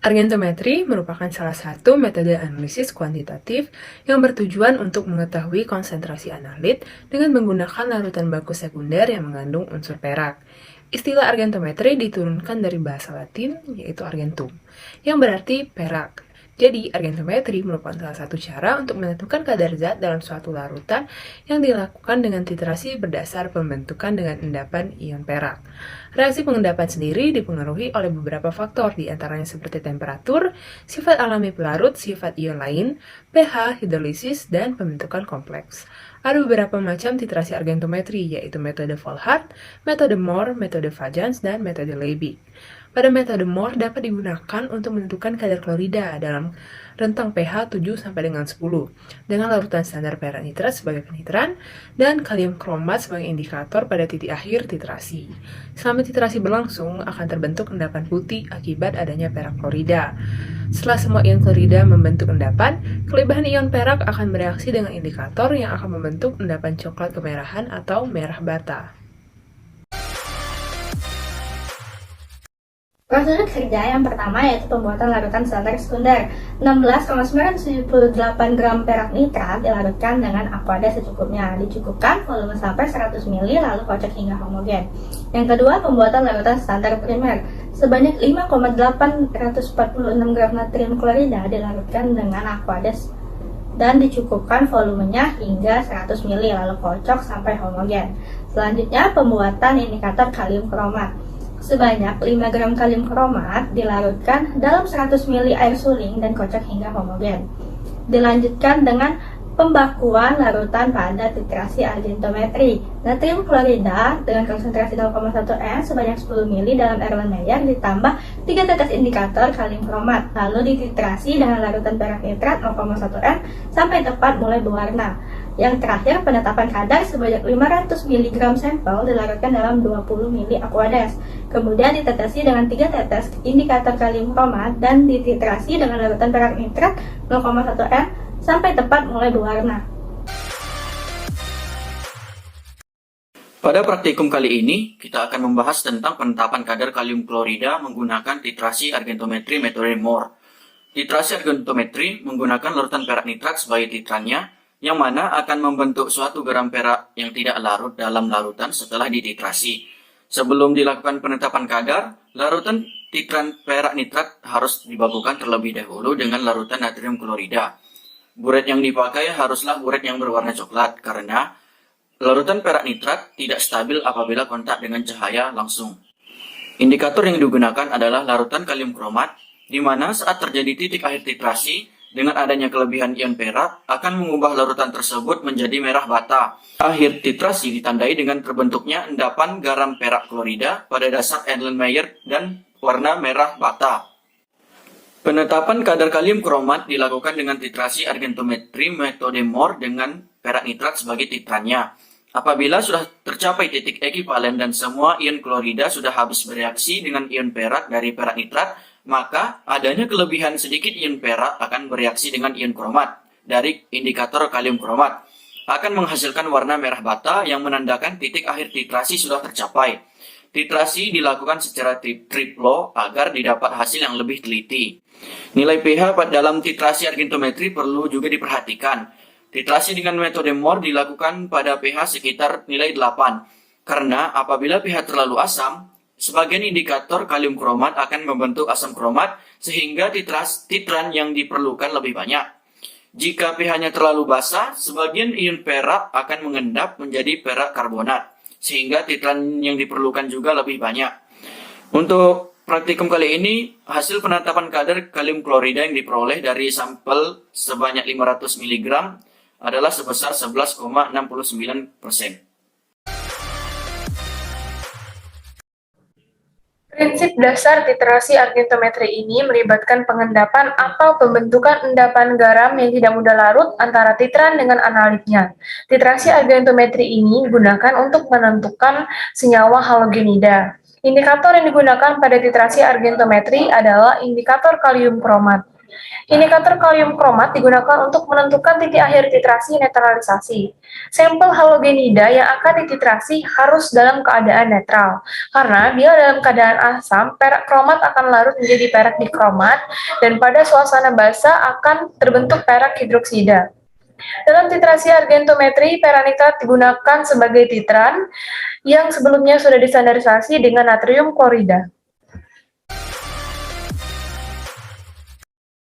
Argentometri merupakan salah satu metode analisis kuantitatif yang bertujuan untuk mengetahui konsentrasi analit dengan menggunakan larutan baku sekunder yang mengandung unsur perak. Istilah argentometri diturunkan dari bahasa Latin, yaitu argentum, yang berarti perak. Jadi, argentometri merupakan salah satu cara untuk menentukan kadar zat dalam suatu larutan yang dilakukan dengan titrasi berdasar pembentukan dengan endapan ion perak. Reaksi pengendapan sendiri dipengaruhi oleh beberapa faktor, di antaranya seperti temperatur, sifat alami pelarut, sifat ion lain, pH, hidrolisis, dan pembentukan kompleks. Ada beberapa macam titrasi argentometri, yaitu metode Volhard, metode Mohr, metode Fajans, dan metode Liebig. Pada metode Mohr dapat digunakan untuk menentukan kadar klorida dalam rentang pH 7 sampai dengan 10 dengan larutan standar perak nitrat sebagai penitiran dan kalium kromat sebagai indikator pada titik akhir titrasi. Selama titrasi berlangsung akan terbentuk endapan putih akibat adanya perak klorida. Setelah semua ion klorida membentuk endapan, kelebihan ion perak akan bereaksi dengan indikator yang akan membentuk endapan coklat kemerahan atau merah bata. Prosedur kerja yang pertama yaitu pembuatan larutan standar sekunder. 16,978 gram perak nitrat dilarutkan dengan aqua secukupnya. Dicukupkan volume sampai 100 ml lalu kocok hingga homogen. Yang kedua, pembuatan larutan standar primer. Sebanyak 5,846 gram natrium klorida dilarutkan dengan aqua dan dicukupkan volumenya hingga 100 ml lalu kocok sampai homogen. Selanjutnya, pembuatan indikator kalium kromat. Sebanyak 5 gram kalium kromat dilarutkan dalam 100 ml air suling dan kocok hingga homogen. Dilanjutkan dengan pembakuan larutan pada titrasi argentometri. Natrium klorida dengan konsentrasi 0,1 N sebanyak 10 ml dalam Erlenmeyer ditambah 3 tetes indikator kalium kromat. Lalu dititrasi dengan larutan perak nitrat 0,1 N sampai tepat mulai berwarna. Yang terakhir, penetapan kadar sebanyak 500 mg sampel dilarutkan dalam 20 ml aquades. Kemudian ditetesi dengan 3 tetes indikator kalium kromat dan dititrasi dengan larutan perak nitrat 0,1 N sampai tepat mulai berwarna. Pada praktikum kali ini, kita akan membahas tentang penetapan kadar kalium klorida menggunakan titrasi argentometri metode Mohr. Titrasi argentometri menggunakan larutan perak nitrat sebagai titrannya, yang mana akan membentuk suatu gram perak yang tidak larut dalam larutan setelah dititrasi. Sebelum dilakukan penetapan kadar, larutan titran perak nitrat harus dibakukan terlebih dahulu dengan larutan natrium klorida. Buret yang dipakai haruslah buret yang berwarna coklat, karena larutan perak nitrat tidak stabil apabila kontak dengan cahaya langsung. Indikator yang digunakan adalah larutan kalium kromat, di mana saat terjadi titik akhir titrasi, dengan adanya kelebihan ion perak, akan mengubah larutan tersebut menjadi merah bata. Akhir titrasi ditandai dengan terbentuknya endapan garam perak klorida pada dasar Erlenmeyer dan warna merah bata. Penetapan kadar kalium kromat dilakukan dengan titrasi argentometri metode Mohr dengan perak nitrat sebagai titrannya. Apabila sudah tercapai titik ekivalen dan semua ion klorida sudah habis bereaksi dengan ion perak dari perak nitrat, maka adanya kelebihan sedikit ion perak akan bereaksi dengan ion kromat dari indikator kalium kromat, akan menghasilkan warna merah bata yang menandakan titik akhir titrasi sudah tercapai. Titrasi dilakukan secara triplo agar didapat hasil yang lebih teliti. Nilai pH dalam titrasi argentometri perlu juga diperhatikan. Titrasi dengan metode Mohr dilakukan pada pH sekitar nilai 8, karena apabila pH terlalu asam, sebagian indikator kalium kromat akan membentuk asam kromat sehingga titran yang diperlukan lebih banyak. Jika pH-nya terlalu basah, sebagian ion perak akan mengendap menjadi perak karbonat sehingga titran yang diperlukan juga lebih banyak. Untuk praktikum kali ini, hasil penetapan kadar kalium klorida yang diperoleh dari sampel sebanyak 500 mg adalah sebesar 11,69%. Prinsip dasar titrasi argentometri ini melibatkan pengendapan atau pembentukan endapan garam yang tidak mudah larut antara titran dengan analitnya. Titrasi argentometri ini digunakan untuk menentukan senyawa halogenida. Indikator yang digunakan pada titrasi argentometri adalah indikator kalium kromat. Indikator kalium kromat digunakan untuk menentukan titik akhir titrasi netralisasi. Sampel halogenida yang akan dititrasi harus dalam keadaan netral, karena bila dalam keadaan asam, perak kromat akan larut menjadi perak dikromat, dan pada suasana basah akan terbentuk perak hidroksida. Dalam titrasi argentometri, peranitrat digunakan sebagai titran yang sebelumnya sudah distandarisasi dengan natrium klorida.